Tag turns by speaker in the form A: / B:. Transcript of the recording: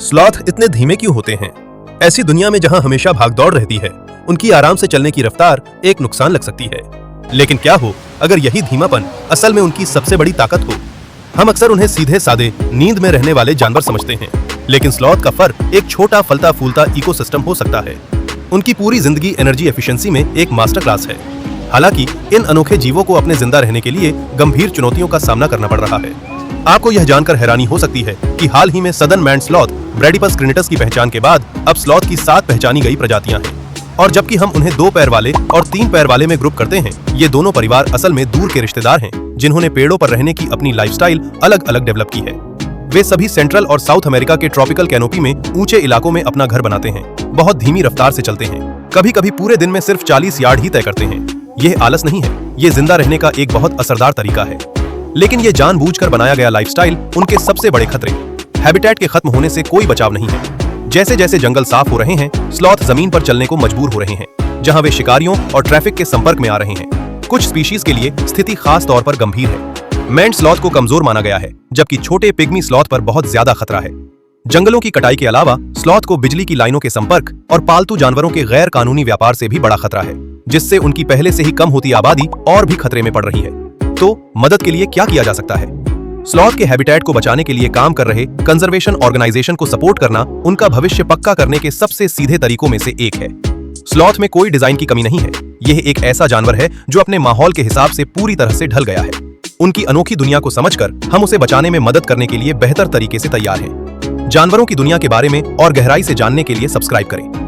A: Sloth इतने धीमे क्यों होते हैं? ऐसी दुनिया में जहां हमेशा भागदौड़ रहती है, उनकी आराम से चलने की रफ्तार एक नुकसान लग सकती है। लेकिन क्या हो अगर यही धीमापन असल में उनकी सबसे बड़ी ताकत हो? हम अक्सर उन्हें सीधे सादे नींद में रहने वाले जानवर समझते हैं, लेकिन स्लॉथ का फर एक छोटा फलता फूलता इकोसिस्टम हो सकता है। उनकी पूरी जिंदगी एनर्जी एफिशिएंसी में एक मास्टर क्लास है। हालांकि इन अनोखे जीवों को अपने जिंदा रहने के लिए गंभीर चुनौतियों का सामना करना पड़ रहा है। आपको यह जानकर हैरानी हो सकती है कि हाल ही में सदर्न मैंड स्लॉथ ब्रैडिपस क्रिनिटस की पहचान के बाद अब स्लॉथ की 7 पहचानी गई प्रजातियां हैं। और जबकि हम उन्हें 2 पैर वाले और 3 पैर वाले में ग्रुप करते हैं, ये दोनों परिवार असल में दूर के रिश्तेदार हैं, जिन्होंने पेड़ों पर रहने की अपनी लाइफस्टाइल अलग अलग डेवलप की है। वे सभी सेंट्रल और साउथ अमेरिका के ट्रॉपिकल कैनोपी में ऊंचे इलाकों में अपना घर बनाते हैं, बहुत धीमी रफ्तार से चलते हैं, कभी कभी पूरे दिन में सिर्फ 40 यार्ड ही तय करते हैं। यह आलस नहीं है, ये जिंदा रहने का एक बहुत असरदार तरीका है। लेकिन ये जानबूझकर बनाया गया लाइफस्टाइल उनके सबसे बड़े खतरे। हैबिटेट के खत्म होने से कोई बचाव नहीं है। जैसे जैसे जंगल साफ हो रहे हैं, स्लॉथ जमीन पर चलने को मजबूर हो रहे हैं, जहां वे शिकारियों और ट्रैफिक के संपर्क में आ रहे हैं। कुछ स्पीशीज के लिए स्थिति खास तौर पर गंभीर है। मैंड स्लॉथ को कमजोर माना गया है, जबकि छोटे पिग्मी स्लॉथ पर बहुत ज्यादा खतरा है। जंगलों की कटाई के अलावा स्लॉथ को बिजली की लाइनों के संपर्क और पालतू जानवरों के गैर कानूनी व्यापार से भी बड़ा खतरा है, जिससे उनकी पहले से ही कम होती आबादी और भी खतरे में पड़ रही है। तो मदद के लिए क्या किया जा सकता है? स्लॉथ के हैबिटेट को बचाने के लिए काम कर रहे कंजर्वेशन ऑर्गेनाइजेशन को सपोर्ट करना उनका भविष्य पक्का करने के सबसे सीधे तरीकों में से एक है। स्लॉथ में कोई डिजाइन की कमी नहीं है। यह एक ऐसा जानवर है जो अपने माहौल के हिसाब से पूरी तरह से ढल गया है। उनकी अनोखी दुनिया को समझकर हम उसे बचाने में मदद करने के लिए बेहतर तरीके से तैयार हैं। जानवरों की दुनिया के बारे में और गहराई से जानने के लिए सब्सक्राइब करें।